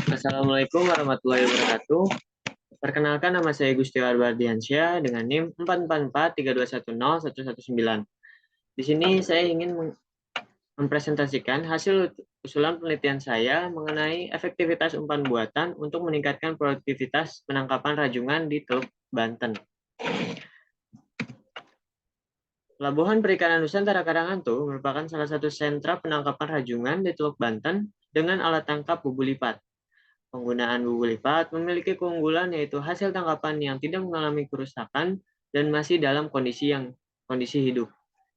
Assalamualaikum warahmatullahi wabarakatuh. Perkenalkan, nama saya Gusti Arbardiansyah dengan NIM 44432101119. Di sini saya ingin mempresentasikan hasil usulan penelitian saya mengenai efektivitas umpan buatan untuk meningkatkan produktivitas penangkapan rajungan di Teluk Banten. Pelabuhan Perikanan Nusantara Karangantu merupakan salah satu sentra penangkapan rajungan di Teluk Banten dengan alat tangkap bubu lipat. Penggunaan bubu lipat memiliki keunggulan yaitu hasil tangkapan yang tidak mengalami kerusakan dan masih dalam kondisi hidup,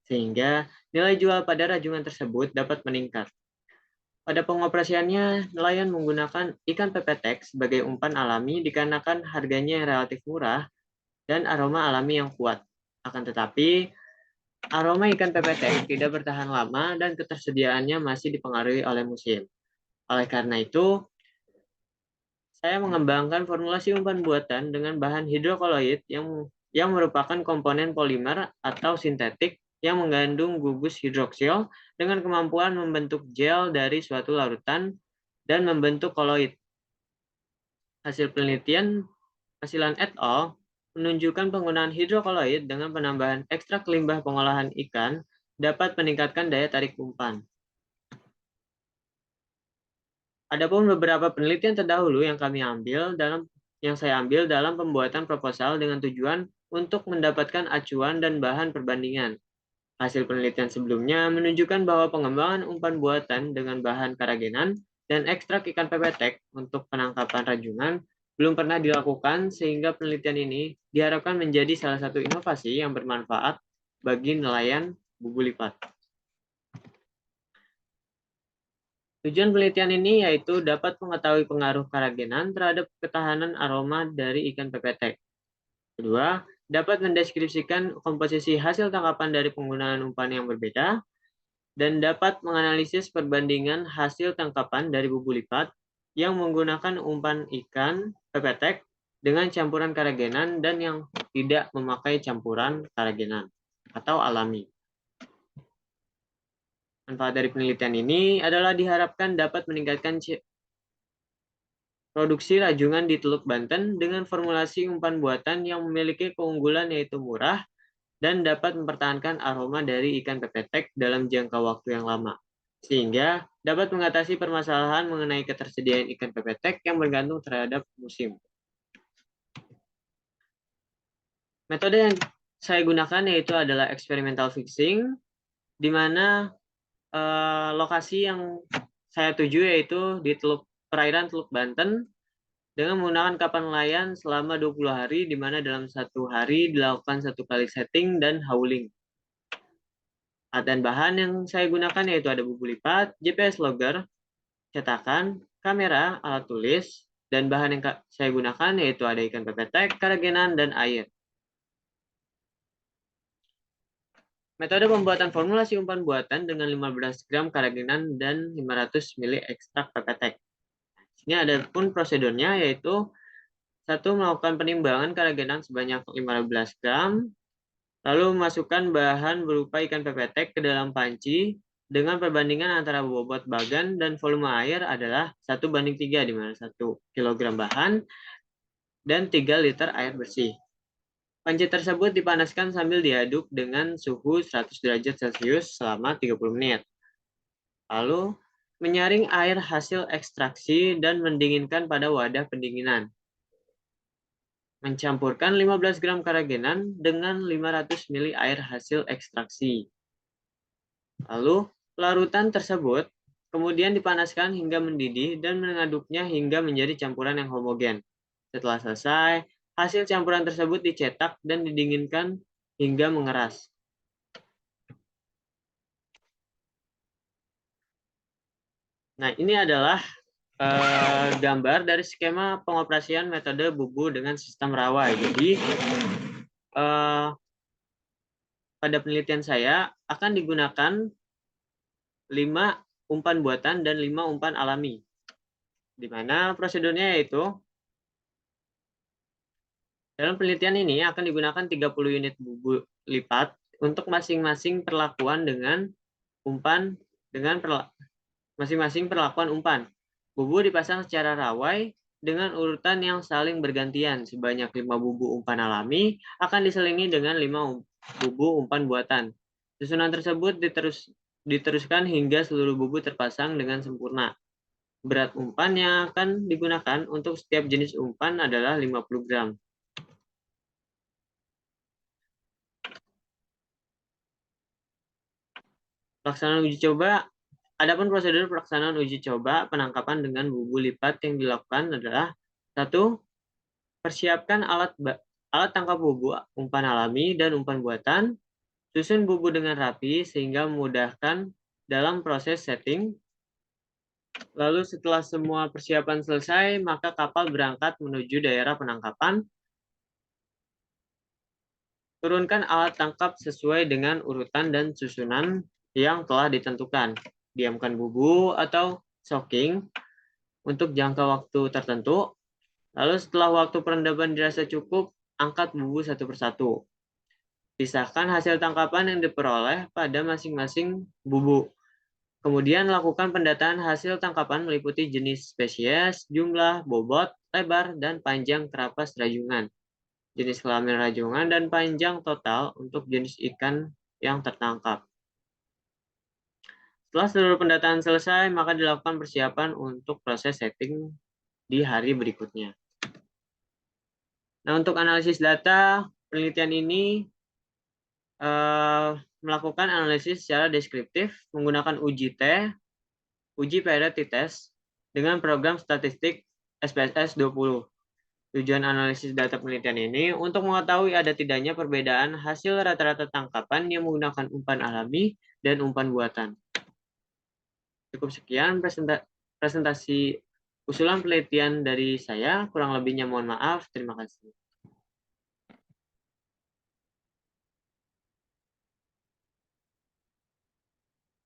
sehingga nilai jual pada rajungan tersebut dapat meningkat. Pada pengoperasiannya, nelayan menggunakan ikan pepetek sebagai umpan alami dikarenakan harganya yang relatif murah dan aroma alami yang kuat. Akan tetapi, aroma ikan pepetek tidak bertahan lama dan ketersediaannya masih dipengaruhi oleh musim. Oleh karena itu, saya mengembangkan formulasi umpan buatan dengan bahan hidrokoloid yang merupakan komponen polimer atau sintetik yang mengandung gugus hidroksil dengan kemampuan membentuk gel dari suatu larutan dan membentuk koloid. Hasil penelitian Hasilan et al. Menunjukkan penggunaan hidrokoloid dengan penambahan ekstrak limbah pengolahan ikan dapat meningkatkan daya tarik umpan. Adapun beberapa penelitian terdahulu yang saya ambil dalam pembuatan proposal dengan tujuan untuk mendapatkan acuan dan bahan perbandingan. Hasil penelitian sebelumnya menunjukkan bahwa pengembangan umpan buatan dengan bahan karagenan dan ekstrak ikan pepetek untuk penangkapan rajungan belum pernah dilakukan, sehingga penelitian ini diharapkan menjadi salah satu inovasi yang bermanfaat bagi nelayan bubu lipat. Tujuan penelitian ini yaitu dapat mengetahui pengaruh karagenan terhadap ketahanan aroma dari ikan pepetek. Kedua, dapat mendeskripsikan komposisi hasil tangkapan dari penggunaan umpan yang berbeda, dan dapat menganalisis perbandingan hasil tangkapan dari bubu lipat yang menggunakan umpan ikan pepetek dengan campuran karagenan dan yang tidak memakai campuran karagenan atau alami. Manfaat dari penelitian ini adalah diharapkan dapat meningkatkan produksi rajungan di Teluk Banten dengan formulasi umpan buatan yang memiliki keunggulan yaitu murah dan dapat mempertahankan aroma dari ikan pepetek dalam jangka waktu yang lama, sehingga dapat mengatasi permasalahan mengenai ketersediaan ikan pepetek yang bergantung terhadap musim. Metode yang saya gunakan yaitu adalah experimental fixing, di mana lokasi yang saya tuju yaitu di perairan Teluk Banten dengan menggunakan kapal nelayan selama 20 hari, di mana dalam satu hari dilakukan 1 kali setting dan hauling. Dan bahan yang saya gunakan yaitu ada bubu lipat, GPS logger, cetakan, kamera, alat tulis, dan bahan yang saya gunakan yaitu ada ikan pepetek, karagenan, dan air. Metode pembuatan formulasi umpan buatan dengan 15 gram karagenan dan 500 ml ekstrak pepetek. Ini ada pun prosedurnya yaitu 1. Melakukan penimbangan karagenan sebanyak 15 gram, lalu memasukkan bahan berupa ikan pepetek ke dalam panci dengan perbandingan antara bobot bagan dan volume air adalah 1:3, di mana 1 kg bahan dan 3 liter air bersih. Panci tersebut dipanaskan sambil diaduk dengan suhu 100 derajat Celcius selama 30 menit. Lalu, menyaring air hasil ekstraksi dan mendinginkan pada wadah pendinginan. Mencampurkan 15 gram karagenan dengan 500 ml air hasil ekstraksi. Lalu, larutan tersebut kemudian dipanaskan hingga mendidih dan mengaduknya hingga menjadi campuran yang homogen. Setelah selesai, hasil campuran tersebut dicetak dan didinginkan hingga mengeras. Nah, ini adalah gambar dari skema pengoperasian metode bubu dengan sistem rawa. Jadi, pada penelitian saya akan digunakan 5 umpan buatan dan 5 umpan alami. Di mana prosedurnya yaitu dalam penelitian ini akan digunakan 30 unit bubu lipat untuk masing-masing perlakuan dengan umpan dengan masing-masing perlakuan umpan. Bubu dipasang secara rawai dengan urutan yang saling bergantian. Sebanyak 5 bubu umpan alami akan diselingi dengan 5 bubu umpan buatan. Susunan tersebut diteruskan hingga seluruh bubu terpasang dengan sempurna. Berat umpan yang akan digunakan untuk setiap jenis umpan adalah 50 gram. Pelaksanaan uji coba. Adapun prosedur pelaksanaan uji coba penangkapan dengan bubu lipat yang dilakukan adalah: 1. Persiapkan alat tangkap bubu umpan alami dan umpan buatan. Susun bubu dengan rapi sehingga memudahkan dalam proses setting. Lalu setelah semua persiapan selesai, maka kapal berangkat menuju daerah penangkapan. Turunkan alat tangkap sesuai dengan urutan dan susunan yang telah ditentukan. Diamkan bubu atau soaking untuk jangka waktu tertentu. Lalu setelah waktu perendaman dirasa cukup, angkat bubu satu persatu. Pisahkan hasil tangkapan yang diperoleh pada masing-masing bubu. Kemudian lakukan pendataan hasil tangkapan meliputi jenis spesies, jumlah, bobot, lebar, dan panjang terapas rajungan, jenis kelamin rajungan, dan panjang total untuk jenis ikan yang tertangkap. Setelah seluruh pendataan selesai, maka dilakukan persiapan untuk proses setting di hari berikutnya. Nah, untuk analisis data, penelitian ini melakukan analisis secara deskriptif menggunakan uji periodic test dengan program statistik SPSS 20. Tujuan analisis data penelitian ini untuk mengetahui ada tidaknya perbedaan hasil rata-rata tangkapan yang menggunakan umpan alami dan umpan buatan. Cukup sekian presentasi usulan penelitian dari saya, kurang lebihnya mohon maaf, terima kasih.